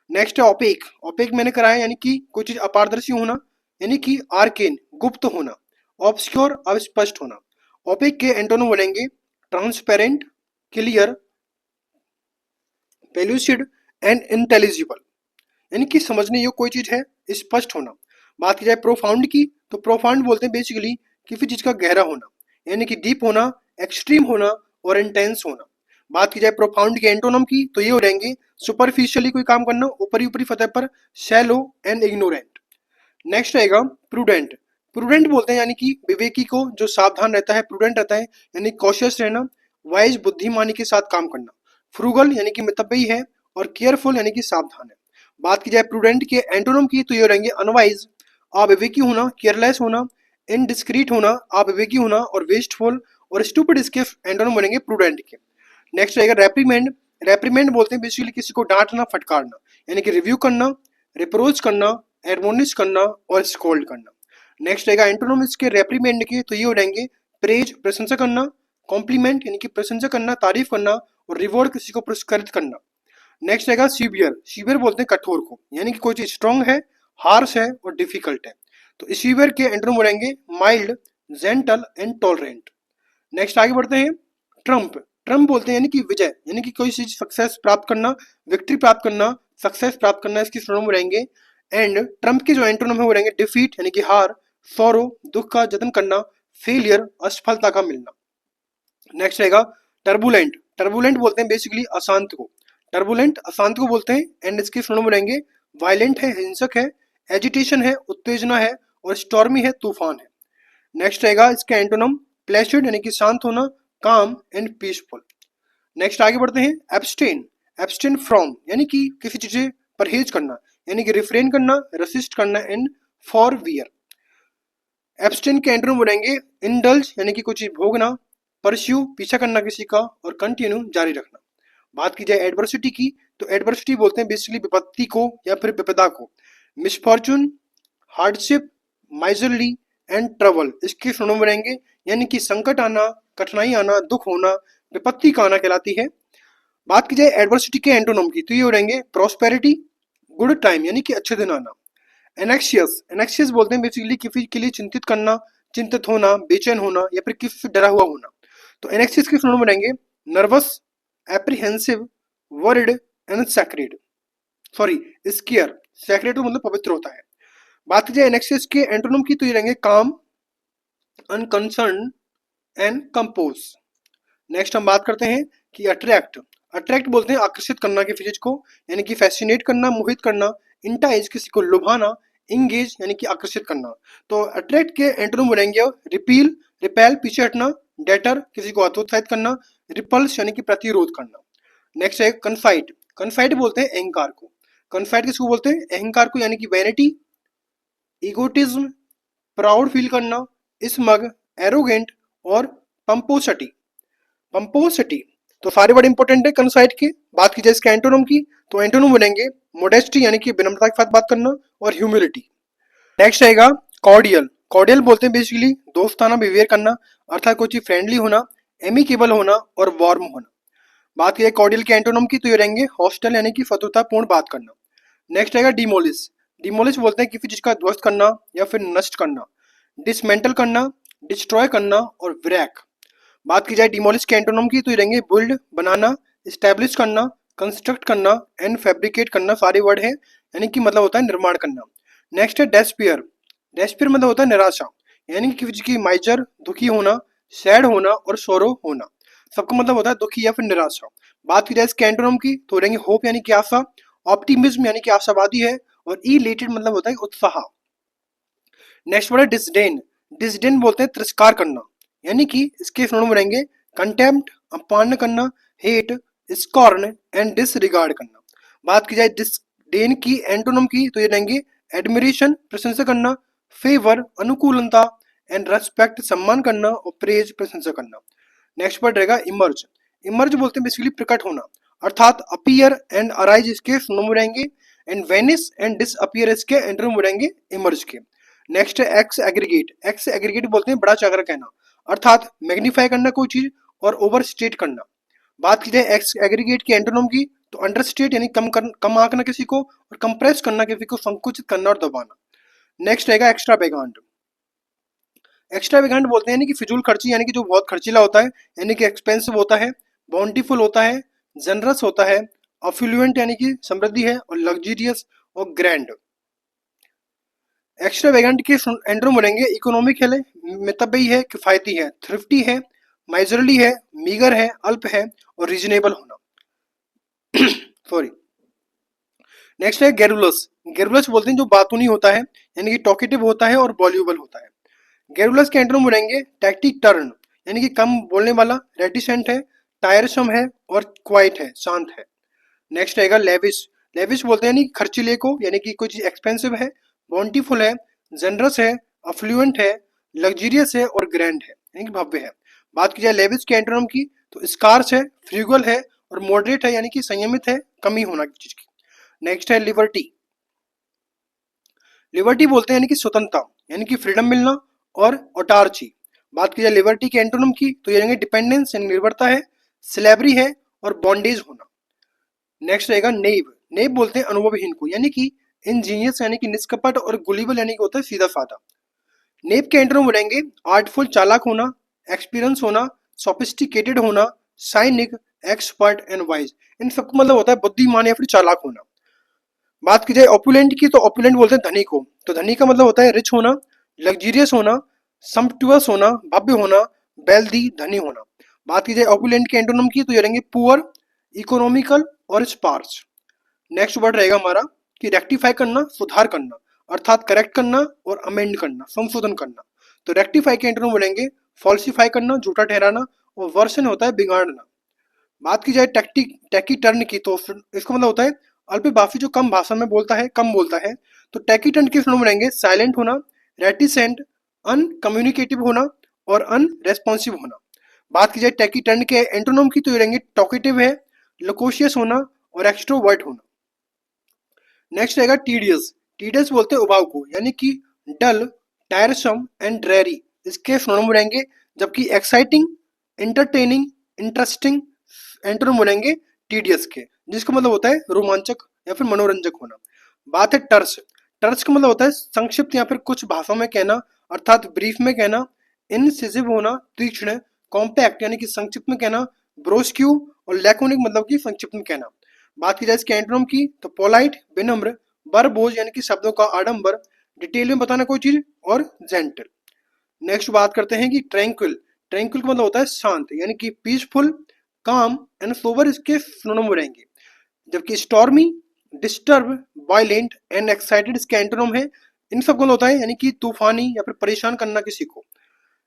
Next है ओपेक। ओपेक मैंने कराया यानी कि कोई चीज अपारदर्शी होना, यानी कि आर्केन, गुप्त होना, ऑब्सक्योर, अस्पष्ट होना। ओपेक के एंटोनिम बनेंगे ट्रांसपेरेंट, क्लियर, पेल्यूसिड, एंड इंटेलिजिबल, यानी कि समझने योग्य कोई चीज है, स्पष्ट होना। बात की जाए प्रोफाउंड की तो प्रोफाउंड बोलते हैं बेसिकली किसी चीज का गहरा होना, यानी कि डीप होना, एक्सट्रीम होना, और इंटेंस होना। बात की जाए प्रोफाउंड के एंटोनम की तो ये हो जाएंगे सुपरफिशियली कोई काम करना, ऊपरी ऊपरी सतह पर, शैलो एंड इग्नोरेंट। नेक्स्ट रहेगा प्रूडेंट। प्रूडेंट बोलते हैं यानी कि विवेकी को जो सावधान रहता है, प्रूडेंट रहता है यानी कॉशियस रहना, वाइज बुद्धिमानी के साथ काम करना। फ्रूगल यानी कि मितव्ययी है, और केयरफुल यानी कि सावधान है। बात की जाए प्रूडेंट के एंटोनम की तो ये रहेंगे अनवाइज, अविवेकी होना, केयरलेस होना, इनडिस्क्रीट होना, अविवेकी होना, और वेस्टफुल और स्टूपिड इसके एंटोनम बनेंगे प्रूडेंट के। नेक्स्ट रहेगा रेप्रीमेंड। रेप्रीमेंड बोलते हैं बेसिकली किसी को डांटना, फटकारना, यानी कि रिव्यू करना, रिप्रोच करना, एडमोनिश करना और स्कोल्ड करना। नेक्स्ट रहेगा एंटोनम इसके रेप्रीमेंड के तो ये हो जाएंगे प्रेज, प्रशंसा करना, कॉम्प्लीमेंट यानी कि प्रशंसा करना, तारीफ करना, और रिवॉर्ड किसी को पुरस्कृत करना। नेक्स्ट रहेगा सीवियर। सीवियर बोलते हैं कठोर को, यानी कि कोई चीज स्ट्रॉन्ग है, हार्श है और डिफिकल्ट है। तो सीवियर के एंटोनम रहेंगे mild, gentle and tolerant. Next आगे बढ़ते हैं ट्रम्प। ट्रम्प बोलते हैं यानी कि विजय, यानी कि कोई चीज सक्सेस प्राप्त करना, विक्ट्री प्राप्त करना, सक्सेस प्राप्त करना, इसकी सिनोनिम रहेंगे। एंड ट्रम्प के जो एंटोनिम है वो रहेंगे डिफीट यानी कि हार, सॉरो दुख का जतन करना, फेलियर असफलता का मिलना। नेक्स्ट रहेगा टर्बुलेंट। टर्बुलेंट बोलते हैं बेसिकली अशांत को, टर्बुलेंट अशांत को बोलते हैं। एंड इसके सिनोनिम रहेंगे वायलेंट है, हिंसक है, एजिटेशन है, उत्तेजना है, और स्टॉर्मी है, तूफान है। नेक्स्ट रहेगा इसका एंटोनम प्लेसिड यानी कि शांत होना, काम एंड पीसफुल। नेक्स्ट आगे बढ़ते हैं एब्सटेन। एब्सटेन फ्रॉम यानी कि किसी चीज से परहेज करना, यानी कि रिफ्रेन करना, रेसिस्ट करना, एंड फॉर वियर। एब्सटेन के एंटोनिम बनाएंगे इंडल्ज यानी कि कुछ चीज भोगना, परस्यू पीछा करना किसी का, और कंटिन्यू जारी रखना। बात की जाए एडवर्सिटी की तो एडवर्सिटी बोलते हैं बेसिकली विपत्ति को या फिर विपदा को। Misfortune, hardship, miserly and trouble इसके सिनोनिम रहेंगे, यानी कि संकट आना, कठिनाई आना, दुख होना, विपत्ति का आना कहलाती है। बात की जाए एडवर्सिटी के एंटोनिम की तो ये हो रहेंगे प्रॉस्पेरिटी, गुड टाइम यानी कि अच्छे दिन आना। एनेक्शियस। एनेक्शियस बोलते हैं बेसिकली किसी के लिए चिंतित करना, चिंतित होना, बेचैन होना, या फिर किसी से डरा हुआ होना। तो एनेक्शियस के सिनोनिम रहेंगे nervous, apprehensive, worried and sacred, sorry square. Sacred तो मतलब पवित्र होता है। बात की जाए एनेक्शियस के एंटोनिम की तो ये रहेंगे काम, अनकंसर्न एंड कंपोज। नेक्स्ट हम बात करते हैं कि अट्रैक्ट। अट्रैक्ट बोलते हैं आकर्षित करना किसी चीज को, यानी कि फैसिनेट करना, मोहित करना, इंटाइज किसी को लुभाना, इंगेज यानी कि आकर्षित करना। तो अट्रैक्ट के एंटोनिम बनेंगे रिपील, रिपेल पीछे हटना, डेटर किसी को हतोत्साहित करना, रिपल्स यानी कि प्रतिरोध करना। नेक्स्ट है कन्फाइट। कन्फाइट बोलते हैं अहंकार को। कन्फाइट किसको बोलते हैं? अहंकार को, यानी कि वैनिटी, इगोटिज्म, प्राउड फील करना, स्मग, एरोगेंट और पंपोसिटी। पंपोसिटी तो सारे वर्ड इंपॉर्टेंट है कंसाइड के। बात की जाए इसके एंटोनिम की तो एंटोनिम बनेंगे मोडेस्टी यानी कि विनम्रता के साथ बात करना, और ह्यूमिलिटी। नेक्स्ट आएगा कॉर्डियल। कॉर्डियल बोलते हैं बेसिकली दोस्ताना बिहेवियर करना, अर्थात कोई चीज फ्रेंडली होना, एमिकेबल होना और वार्म होना। बात की जाए कॉर्डियल के एंटोनिम की तो ये रहेंगे हॉस्टल यानी कि फतुतापूर्ण बात करना। नेक्स्ट आएगा डिमोलिश। डिमोलिश बोलते हैं किसी चीज का ध्वस्त करना या फिर नष्ट करना, डिसमेंटल करना, डिस्ट्रॉय करना और व्रैक। बात की जाए डिमोलिश के एंटोनिम की तो ये रहेंगे बिल्ड बनाना, स्टैब्लिश करना, कंस्ट्रक्ट करना एंड फैब्रिकेट करना, सारे वर्ड है, यानी कि मतलब होता है निर्माण करना। नेक्स्ट है डेस्पियर। डेस्पियर मतलब होता है निराशा, यानी कि किसी की माइजर दुखी होना, सैड होना और सोरो होना, सबका मतलब होता है दुखी या फिर निराशा। बात की जाए इसके एंटोनिम की तो रहेंगे होप यानी कि आशा, ऑप्टिमिज्म यानी कि आशावादी है, और इलेटेड मतलब होता है उत्साह। नेक्स्ट वर्ड है डिसडेन। डिसडेन बोलते हैं तिरस्कार करना, यानी कि इसके सिनोनिम रहेंगे कंटेम्प्ट अपमान करना, हेट, स्कॉर्न एंड डिसरिगार्ड करना। बात की जाए डिसडेन की एंटोनिम की तो ये रहेंगे एडमिरेशन प्रशंसा करना, फेवर अनुकूलता एंड रेस्पेक्ट सम्मान करना, और प्रेज प्रशंसा करना। नेक्स्ट वर्ड रहेगा इमर्ज। इमर्ज बोलते हैं बेसिकली प्रकट होना, अर्थात अपीयर एंड अराइज इसके सिनोनिम रहेंगे, एंड वेनिस एंड डिसअपीयर इसके एंटोनिम रहेंगे इमर्ज के। नेक्स्ट है एक्स एग्रीगेट। एक्स एग्रीगेट बोलते हैं बड़ा चाकर कहना, अर्थात मैग्नीफाई करना कोई चीज और ओवर स्टेट करना। बात की जाए एक्स एग्रीगेट की एंटोनिम की तो अंडरस्टेट यानी कम आंकना किसी को, और कंप्रेस करना किसी को, संकुचित करना और दबाना। नेक्स्ट रहेगा एक्स्ट्रा वेगांट। एक्स्ट्रा वेगांट बोलते हैं यानी कि फिजूल खर्ची, यानी कि जो बहुत खर्चीला होता है, यानी कि एक्सपेंसिव होता है, बाउंटीफुल होता है, जनरस होता है, अफ्लुएंट यानी कि समृद्धि है, और लग्जरियस और ग्रैंड। एक्स्ट्रा वेगेंट के एंड्रोम बनेंगे इकोनॉमिक है, मितव्ययी है, किफायती है, थ्रिफ्टी है, माइजरली है, मीगर है, अल्प है और रीजनेबल होना। सॉरी। नेक्स्ट है गेरुलस। गेरुलस बोलते हैं जो बातूनी होता है, यानी कि टॉकेटिव होता है और वॉल्यूबल होता है। गेरुलस के एंटोनिम रहेंगे टैक्टिटर्न, यानी कि कम बोलने वाला, रेटिसेंट है, टायरसम है और क्वाइट है, शांत है। नेक्स्ट रहेगा लेविश। लेविश बोलते हैं यानी खर्चीले को, यानी कि कुछ एक्सपेंसिव है, बॉन्टीफुल है, जनरस है, अफ्लुएंट है, लग्जरियस है और ग्रैंड है, यानी कि भव्य है। बात की जाए लेविश के एंटोनिम की तो स्कार्स है, फ्रूगल है और मॉडरेट है, यानी कि संयमित है, कमी होना चीज की। नेक्स्ट है लिबर्टी। लिबर्टी बोलते हैं यानी कि स्वतंत्रता, यानी कि फ्रीडम मिलना और ऑटार्ची। बात की जाए लिबर्टी के एंटोनिम की तो ये रहेंगे डिपेंडेंस यानी निर्भरता है, स्लेवरी है और बॉन्डेज होना। नेक्स्ट रहेगा नेव। नेव बोलते हैं अनुभवहीन को, यानी कि इंजीनियस यानी कि निष्कपट और गुलिबल यानी कि होता है सीधा साधा। नेव के एंटोनिम रहेंगे आर्टफुल चालाक होना, एक्सपीरियंस होना, सोफिस्टिकेटेड होना, साइनिक, एक्सपर्ट एंड वाइज। इन सबको मतलब होता है बुद्धिमान या फिर चालाक होना। बात की जाए ऑपुलेंट की तो ऑपुलेंट बोलते हैं धनी को, तो धनी का मतलब होता है रिच होना, लग्जरियस होना, सम्पटुअस होना, भव्य होना, वेल्दी धनी होना। बात की जाए ऑपुलेंट के एंटोनिम की तो ये रहेंगे पुअर, इकोनॉमिकल और स्पार्स। नेक्स्ट वर्ड रहेगा हमारा कि रेक्टिफाई करना, सुधार करना, अर्थात करेक्ट करना और अमेंड करना, संशोधन करना। तो रेक्टिफाई के एंटोनिम बोलेंगे फॉल्सिफाई करना, झूठा ठहराना, और वर्सन होता है बिगाड़ना। बात की जाए टैकी टर्न की तो इसका मतलब होता है अल्पभाषी जो कम भाषा में बोलता है, कम बोलता है। तो टैकी टर्न के फॉर्म रहेंगे साइलेंट होना, रेटिसेंट, अनकम्युनिकेटिव होना और अनरेस्पॉन्सिव होना। बात की जाए टैकी टर्न के एंटोनोम की तो ये रहेंगे टॉकेटिव है, लोकोशियस होना और एक्सट्रोवर्ट होना। नेक्स्ट रहेगा टीडियस। टीडियस बोलते हैं उबाऊ को, यानी कि डल, टायरसम एंड ड्रेरी, इसके सिनोनिम रहेंगे। जबकि एक्साइटिंग, इंटरटेनिंग, इंटरेस्टिंग एंटोनिम रहेंगे टीडियस के, जिसका मतलब होता है रोमांचक या फिर मनोरंजक होना। बात है टर्स। टर्स का मतलब होता है संक्षिप्त या फिर कुछ भाषाओं में कहना, अर्थात ब्रीफ में कहना, इनसिसिव होना, तीक्ष्ण, कॉम्पैक्ट यानी कि संक्षिप्त में कहना, ब्रोस्क्यू और लैकोनिक मतलब कि संक्षिप्त में कहना। बात की जाए इसके एंटोनिम की तो पोलाइट, विनम्र, बरबोझ यानी कि शब्दों का आडंबर, डिटेल में बताना कोई चीज और जेंटल। नेक्स्ट बात करते हैं कि ट्रैंक्विल। ट्रैंक्विल का मतलब होता है शांत, यानी कि पीसफुल, काम एंड सोबर इसके सिनोनिम रहेंगे। जबकि stormy, disturb, violent and excited इसके एंटोनिम है। इन सबका मतलब होता है यानी कि तूफानी या फिर परेशान करना किसी को।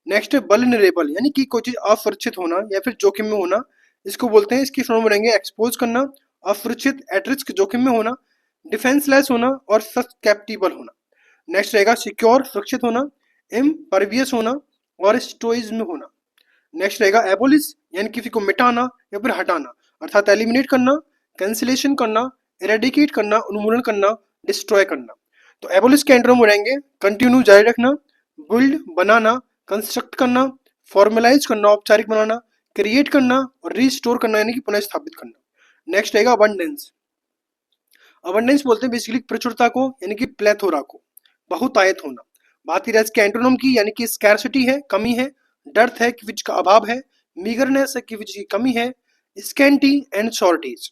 नेक्स्ट है वल्नरेबल, यानी कि कोई चीज असुरक्षित होना या फिर जोखिम में होना, इसको बोलते हैं। इसकी सिनोनिम रहेंगे एक्सपोज करना, असुरक्षित, एट रिस्क, जोखिम में होना, डिफेंसलेस होना और सस्केप्टिबल होना। नेक्स्ट रहेगा सिक्योर, सुरक्षित होना, इम्परवियस होना और स्टोइज्म होना। नेक्स्ट रहेगा एबोलिश, यानी किसी को मिटाना या फिर हटाना, अर्थात एलिमिनेट करना, कैंसिलेशन करना, इरेडिकेट करना, उन्मूलन करना, डिस्ट्रॉय करना। तो एबोलिश के एंटोनिम रहेंगे कंटिन्यू, जारी रखना, बिल्ड, बनाना, कंस्ट्रक्ट करना, फॉर्मलाइज करना, औपचारिक बनाना, क्रिएट करना और रिस्टोर करना यानी कि पुनः स्थापित करना। नेक्स्ट रहेगा अबंडेंस। अबंडेंस बोलते हैं बेसिकली प्रचुरता को, यानी कि प्लेथोरा को, बहुतायत होना। बात की जाए इसके एंटोनिम की, यानी कि स्कैर्सिटी है, कमी है, डर्थ है कि विच का अभाव है, मीगरनेस है कि विच की कमी है, स्कैंटी एंड शॉर्टेज।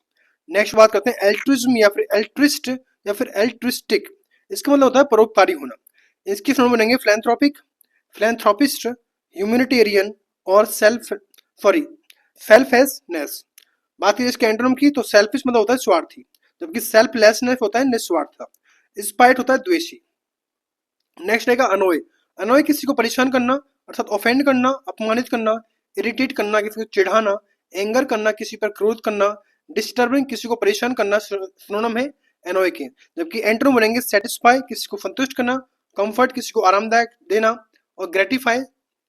नेक्स्ट बात करते हैं एल्ट्रिज्म या फिर एल्ट्रिस्ट या फिर एल्ट्रिस्टिक। इसका मतलब होता है परोपकारी होना। इसके फॉर्म बनेंगे फिलैंथ्रोपिक, फिलैंथ्रोपिस्ट, ह्यूमैनिटेरियन और सेल्फलेसनेस। बात की इसके एंटोनिम की तो सेल्फिश मतलब होता है स्वार्थी, जबकि सेल्फलेसनेस होता है निस्वार्थ। स्पाइट होता है द्वेषी। नेक्स्ट रहेगा अनोय। अनोय किसी को परेशान करना, अर्थात ऑफेंड करना, अपमानित करना, इरिटेट करना, किसी को चिढ़ाना, एंगर करना, किसी पर क्रोध करना, डिस्टर्बिंग, किसी को परेशान करना सिनोनिम है एनोय के। जबकि एंटोनिम बनेंगे सेटिस्फाई, किसी को संतुष्ट करना, कंफर्ट, किसी को आरामदायक देना और ग्रेटिफाई,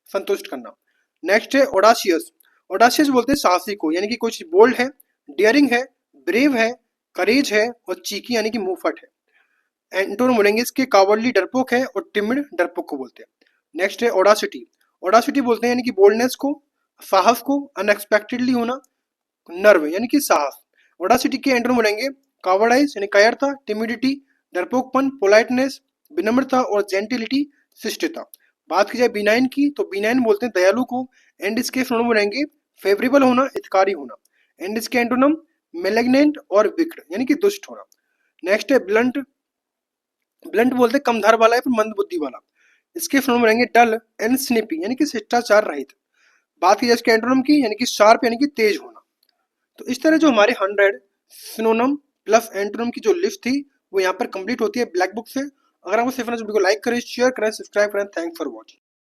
संतुष्ट करना। नेक्स्ट है ओडासियस। ओडासियस बोलते हैं साहसी को, यानी कि कुछ बोल्ड है, डियरिंग है, ब्रेव है, करेज है और चीकी यानी कि मुंहफट है। एंटोनिम बोलेंगे इसके कावर्डली, डरपोक है और टिमिड, डरपोक को बोलते हैं। नेक्स्ट है ओडासिटी। ओडासिटी बोलते हैं यानी कि बोल्डनेस को, साहस को, अनएक्सपेक्टेडली होना, नर्व यानी कि साहस। ओडासिटी के एंटोनिम बोलेंगे कावर्डाइज यानी कायरता, टिमिडिटी, डरपोकपन, पोलाइटनेस, विनम्रता और जेंटिलिटी, शिष्टता। बात की जाए बिनाइन की तो बिनाइन बोलते हैं दयालु को, एंड इसके सिनोनिम बनेंगे फेवरेबल होना, हितकारी होना। एंड इसके एंटोनिम मेलेग्नेंट और विक्ड यानी कि दुष्ट होना। नेक्स्ट है ब्लंट। ब्लंट बोलते हैं कम धार वाला या फिर मंद बुद्धि वाला। इसके सिनोनिम रहेंगे डल एंड स्निपी यानी कि शिष्टाचार रहित। बात की जाए इसके एंटोनिम की, यानी कि शार्प यानी कि तेज होना। तो इस तरह जो हमारे 100 सिनोनिम प्लस एंटोनिम की जो लिस्ट थी वो यहाँ पर कंप्लीट होती है ब्लैक बुक से। अगर आपको सिर्फ वीडियो को लाइक करें, शेयर करें, सब्सक्राइब करें। Thanks for watching.